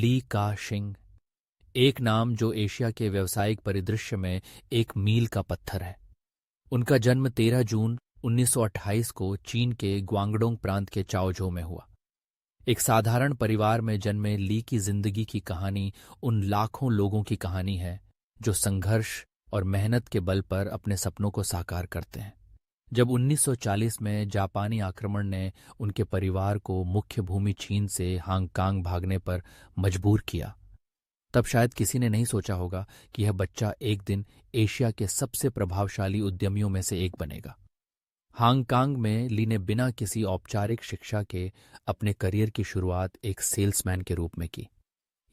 ली का शिंग, एक नाम जो एशिया के व्यावसायिक परिदृश्य में एक मील का पत्थर है। उनका जन्म 13 जून 1928 को चीन के ग्वांगडोंग प्रांत के चाओझो में हुआ। एक साधारण परिवार में जन्मे ली की जिंदगी की कहानी उन लाखों लोगों की कहानी है जो संघर्ष और मेहनत के बल पर अपने सपनों को साकार करते हैं। जब 1940 में जापानी आक्रमण ने उनके परिवार को मुख्य भूमि चीन से हांगकांग भागने पर मजबूर किया, तब शायद किसी ने नहीं सोचा होगा कि यह बच्चा एक दिन एशिया के सबसे प्रभावशाली उद्यमियों में से एक बनेगा। हांगकांग में ली ने बिना किसी औपचारिक शिक्षा के अपने करियर की शुरुआत एक सेल्समैन के रूप में की।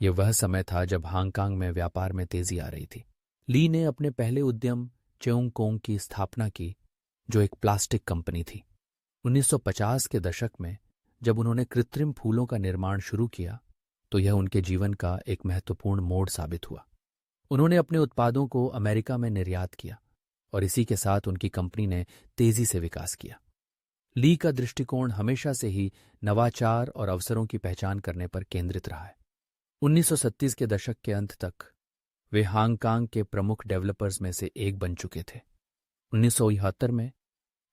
यह वह समय था जब हांगकांग में व्यापार में तेजी आ रही थी। ली ने अपने पहले उद्यम चेउंग कोंग की स्थापना की, जो एक प्लास्टिक कंपनी थी। 1950 के दशक में जब उन्होंने कृत्रिम फूलों का निर्माण शुरू किया, तो यह उनके जीवन का एक महत्वपूर्ण मोड़ साबित हुआ। उन्होंने अपने उत्पादों को अमेरिका में निर्यात किया और इसी के साथ उनकी कंपनी ने तेजी से विकास किया। ली का दृष्टिकोण हमेशा से ही नवाचार और अवसरों की पहचान करने पर केंद्रित रहा है। 1930 के दशक के अंत तक वे हांगकांग के प्रमुख डेवलपर्स में से एक बन चुके थे। 1971 में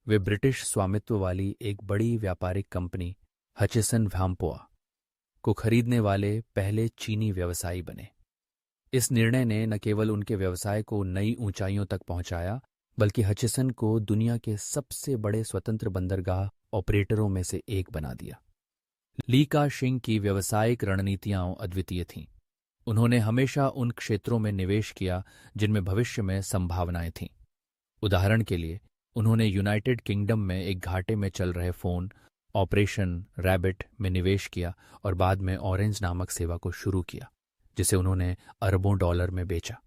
वे ब्रिटिश स्वामित्व वाली एक बड़ी व्यापारिक कंपनी हचिसन वाम्पोआ को खरीदने वाले पहले चीनी व्यवसायी बने। इस निर्णय ने न केवल उनके व्यवसाय को नई ऊंचाइयों तक पहुंचाया, बल्कि हचिसन को दुनिया के सबसे बड़े स्वतंत्र बंदरगाह ऑपरेटरों में से एक बना दिया। ली का शिंग की व्यावसायिक रणनीतियां अद्वितीय थीं। उन्होंने हमेशा उन क्षेत्रों में निवेश किया जिनमें भविष्य में संभावनाएं थीं। उदाहरण के लिए, उन्होंने यूनाइटेड किंगडम में एक घाटे में चल रहे फोन ऑपरेशन रैबिट में निवेश किया और बाद में ऑरेंज नामक सेवा को शुरू किया, जिसे उन्होंने अरबों डॉलर में बेचा।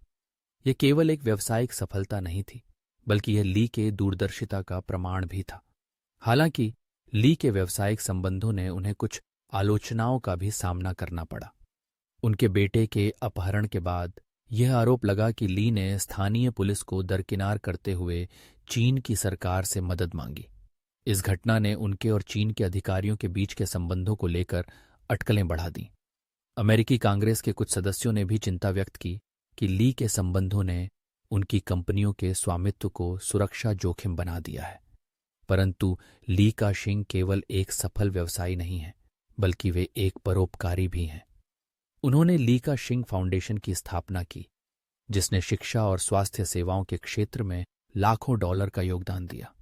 यह केवल एक व्यावसायिक सफलता नहीं थी, बल्कि यह ली के दूरदर्शिता का प्रमाण भी था। हालांकि ली के व्यावसायिक संबंधों ने उन्हें कुछ आलोचनाओं का भी सामना करना पड़ा। उनके बेटे के अपहरण के बाद यह आरोप लगा कि ली ने स्थानीय पुलिस को दरकिनार करते हुए चीन की सरकार से मदद मांगी। इस घटना ने उनके और चीन के अधिकारियों के बीच के संबंधों को लेकर अटकलें बढ़ा दीं। अमेरिकी कांग्रेस के कुछ सदस्यों ने भी चिंता व्यक्त की कि ली के संबंधों ने उनकी कंपनियों के स्वामित्व को सुरक्षा जोखिम बना दिया है। परंतु ली का शिंग केवल एक सफल व्यवसायी नहीं है, बल्कि वे एक परोपकारी भी हैं। उन्होंने ली का शिंग फाउंडेशन की स्थापना की, जिसने शिक्षा और स्वास्थ्य सेवाओं के क्षेत्र में लाखों डॉलर का योगदान दिया।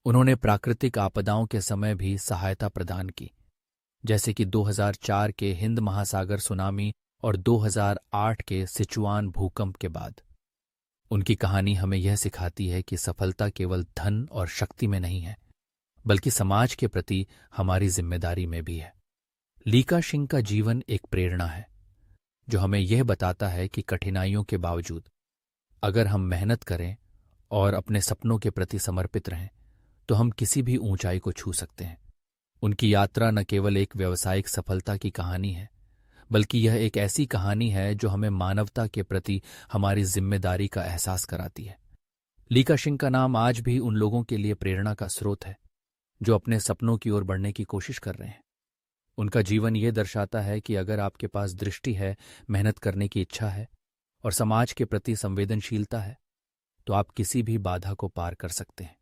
उन्होंने प्राकृतिक आपदाओं के समय भी सहायता प्रदान की, जैसे कि 2004 के हिंद महासागर सुनामी और 2008 के सिचुआन भूकंप के बाद। उनकी कहानी हमें यह सिखाती है कि सफलता केवल धन और शक्ति में नहीं है, बल्कि समाज के प्रति हमारी जिम्मेदारी में भी है। ली का शिंग का जीवन एक प्रेरणा है, जो हमें यह बताता है कि कठिनाइयों के बावजूद अगर हम मेहनत करें और अपने सपनों के प्रति समर्पित रहें, तो हम किसी भी ऊंचाई को छू सकते हैं। उनकी यात्रा न केवल एक व्यावसायिक सफलता की कहानी है, बल्कि यह एक ऐसी कहानी है जो हमें मानवता के प्रति हमारी जिम्मेदारी का एहसास कराती है। ली का शिंग का नाम आज भी उन लोगों के लिए प्रेरणा का स्रोत है जो अपने सपनों की ओर बढ़ने की कोशिश कर रहे हैं। उनका जीवन ये दर्शाता है कि अगर आपके पास दृष्टि है, मेहनत करने की इच्छा है और समाज के प्रति संवेदनशीलता है, तो आप किसी भी बाधा को पार कर सकते हैं।